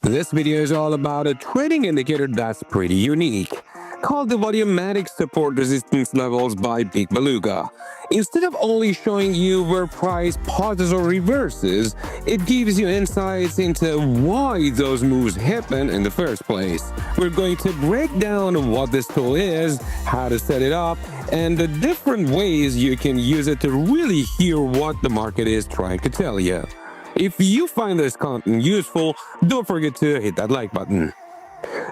This video is all about a trading indicator that's pretty unique, called the volumetric support resistance levels by Big Beluga. Instead of only showing you where price pauses or reverses, it gives you insights into why those moves happen in the first place. We're going to break down what this tool is, how to set it up, and the different ways you can use it to really hear what the market is trying to tell you. If you find this content useful, don't forget to hit that like button.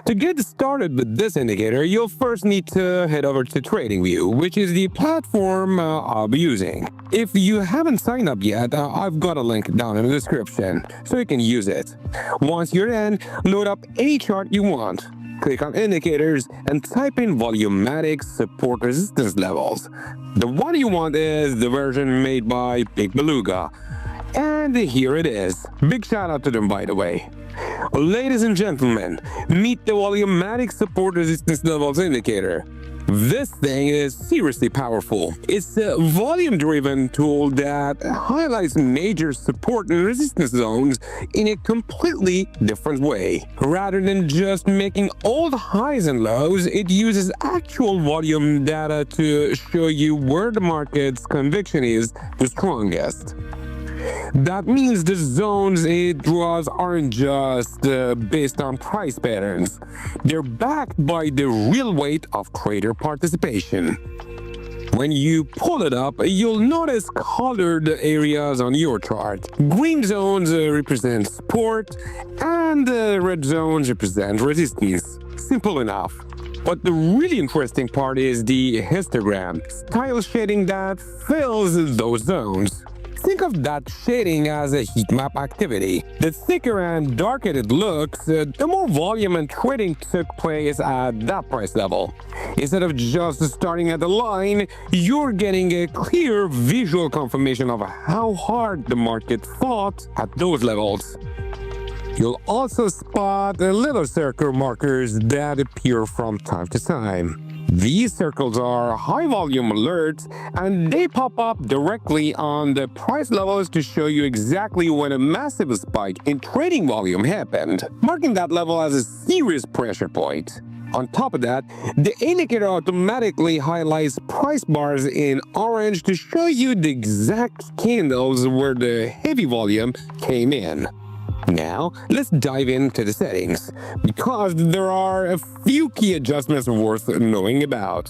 To get started with this indicator, you'll first need to head over to TradingView, which is the platform I'll be using. If you haven't signed up yet, I've got a link down in the description, so you can use it. Once you're in, load up any chart you want. Click on Indicators and type in volumetric support resistance levels. The one you want is the version made by Big Beluga. And here it is. Big shout out to them, by the way. Ladies and gentlemen, meet the volumetric support resistance levels indicator. This thing is seriously powerful. It's a volume-driven tool that highlights major support and resistance zones in a completely different way. Rather than just making all the highs and lows, it uses actual volume data to show you where the market's conviction is the strongest. That means the zones it draws aren't just based on price patterns. They're backed by the real weight of trader participation. When you pull it up, you'll notice colored areas on your chart. Green zones represent support, and red zones represent resistance. Simple enough. But the really interesting part is the histogram, style shading that fills those zones. Think of that shading as a heat map activity. The thicker and darker it looks, the more volume and trading took place at that price level. Instead of just starting at the line, you're getting a clear visual confirmation of how hard the market fought at those levels. You'll also spot little circle markers that appear from time to time. These circles are high volume alerts, and they pop up directly on the price levels to show you exactly when a massive spike in trading volume happened, marking that level as a serious pressure point. On top of that, the indicator automatically highlights price bars in orange to show you the exact candles where the heavy volume came in. Now, let's dive into the settings, because there are a few key adjustments worth knowing about.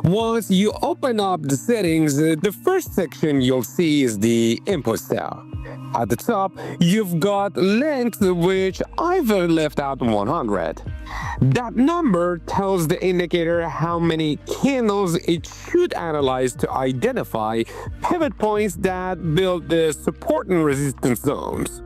Once you open up the settings, the first section you'll see is the input cell. At the top, you've got length, which I've left out 100. That number tells the indicator how many candles it should analyze to identify pivot points that build the support and resistance zones.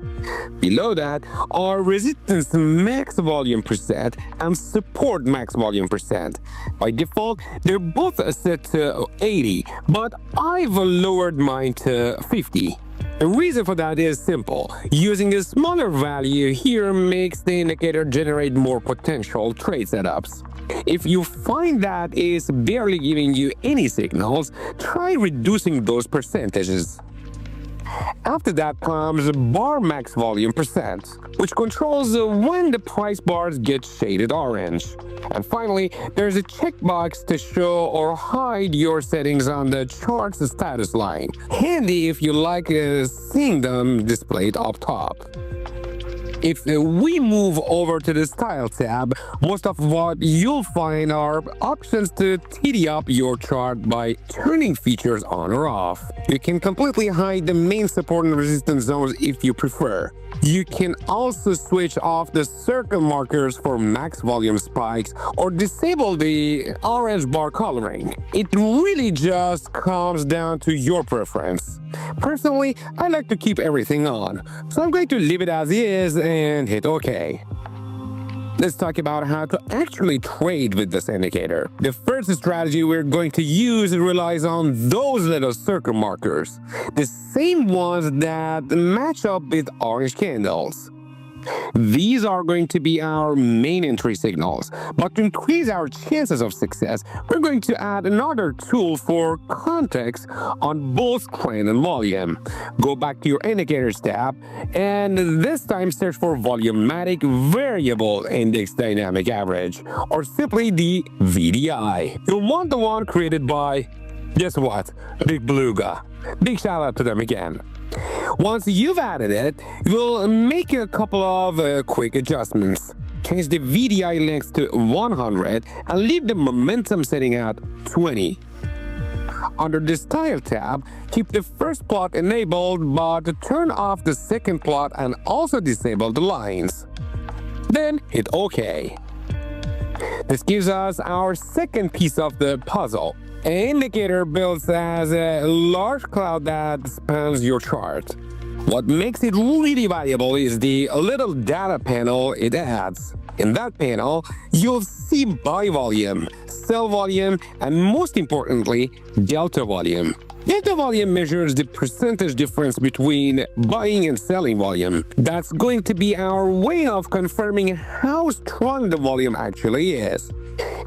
Below that are resistance max volume percent and support max volume percent. By default, they're both set to 80, but I've lowered mine to 50. The reason for that is simple. Using a smaller value here makes the indicator generate more potential trade setups. If you find that it's barely giving you any signals, try reducing those percentages. After that comes bar max volume percent, which controls when the price bars get shaded orange. And finally, there's a checkbox to show or hide your settings on the chart's status line. Handy if you like seeing them displayed up top. If we move over to the Style tab, most of what you'll find are options to tidy up your chart by turning features on or off. You can completely hide the main support and resistance zones if you prefer. You can also switch off the circle markers for max volume spikes or disable the orange bar coloring. It really just comes down to your preference. Personally, I like to keep everything on, so I'm going to leave it as is and hit OK. Let's talk about how to actually trade with this indicator. The first strategy we're going to use relies on those little circle markers, the same ones that match up with orange candles. These are going to be our main entry signals, but to increase our chances of success, we're going to add another tool for context on both trend and volume. Go back to your indicators tab, and this time search for volumetric variable index dynamic average, or simply the VDI. You'll want the one created by, guess what, Big Beluga. Big shout out to them again. Once you've added it, we'll make a couple of quick adjustments. Change the VDI length to 100 and leave the momentum setting at 20. Under the Style tab, keep the first plot enabled, but turn off the second plot and also disable the lines. Then hit OK. This gives us our second piece of the puzzle. An indicator built as a large cloud that spans your chart. What makes it really valuable is the little data panel it adds. In that panel, you'll see buy volume, sell volume, and most importantly, delta volume. Delta volume measures the percentage difference between buying and selling volume. That's going to be our way of confirming how strong the volume actually is.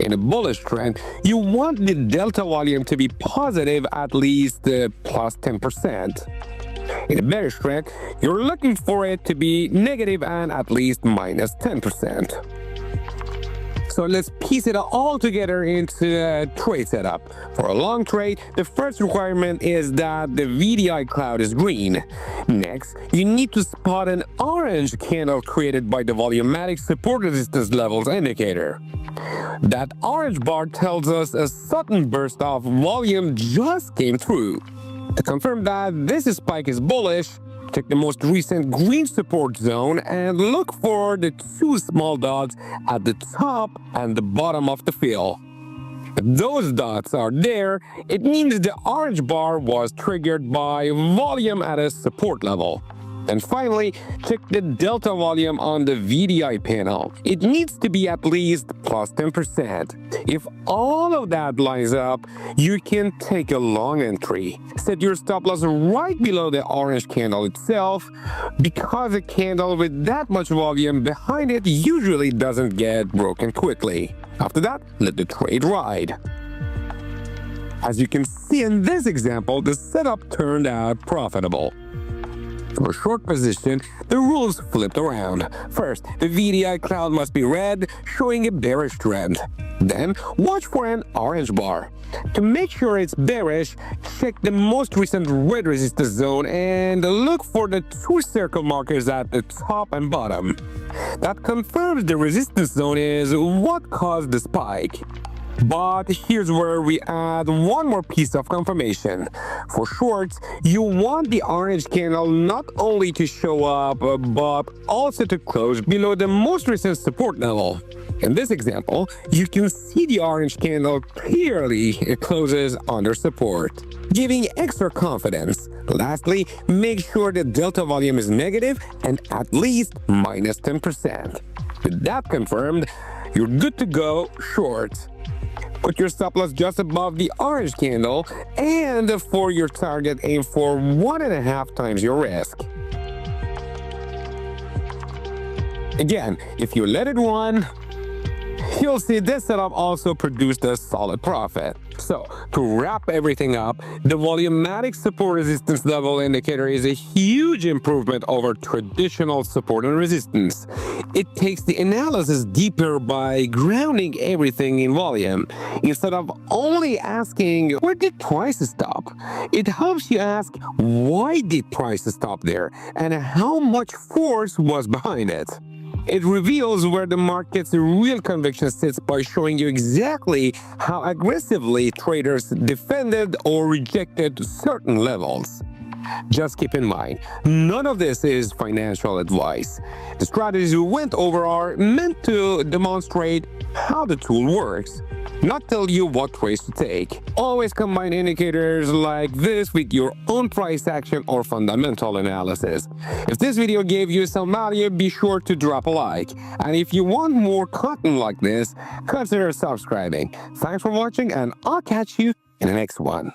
In a bullish trend, you want the delta volume to be positive at least plus 10%. In a bearish trend, you're looking for it to be negative and at least minus 10%. So let's piece it all together into a trade setup. For a long trade, the first requirement is that the VDI cloud is green. Next, you need to spot an orange candle created by the volumetric support resistance levels indicator. That orange bar tells us a sudden burst of volume just came through. To confirm that this spike is bullish, check the most recent green support zone and look for the two small dots at the top and the bottom of the fill. If those dots are there, it means the orange bar was triggered by volume at a support level. And finally, check the delta volume on the VDI panel. It needs to be at least plus 10%. If all of that lines up, you can take a long entry. Set your stop loss right below the orange candle itself, because a candle with that much volume behind it usually doesn't get broken quickly. After that, let the trade ride. As you can see in this example, the setup turned out profitable. For a short position, the rules flipped around. First, the VDI cloud must be red, showing a bearish trend. Then, watch for an orange bar. To make sure it's bearish, check the most recent red resistance zone and look for the two circle markers at the top and bottom. That confirms the resistance zone is what caused the spike. But here's where we add one more piece of confirmation. For shorts, you want the orange candle not only to show up, but also to close below the most recent support level. In this example, you can see the orange candle clearly closes under support, giving extra confidence. Lastly, make sure the delta volume is negative and at least minus 10%. With that confirmed, you're good to go short. Put your stop loss just above the orange candle, and for your target, aim for 1.5 times your risk. Again, if you let it run, you'll see this setup also produced a solid profit. So, to wrap everything up, the volumetric support resistance level indicator is a huge improvement over traditional support and resistance. It takes the analysis deeper by grounding everything in volume. Instead of only asking, where did prices stop? It helps you ask, why did prices stop there? And how much force was behind it? It reveals where the market's real conviction sits by showing you exactly how aggressively traders defended or rejected certain levels. Just keep in mind, none of this is financial advice. The strategies we went over are meant to demonstrate how the tool works, not tell you what trades to take. Always combine indicators like this with your own price action or fundamental analysis. If this video gave you some value, be sure to drop a like. And if you want more content like this, consider subscribing. Thanks for watching, and I'll catch you in the next one.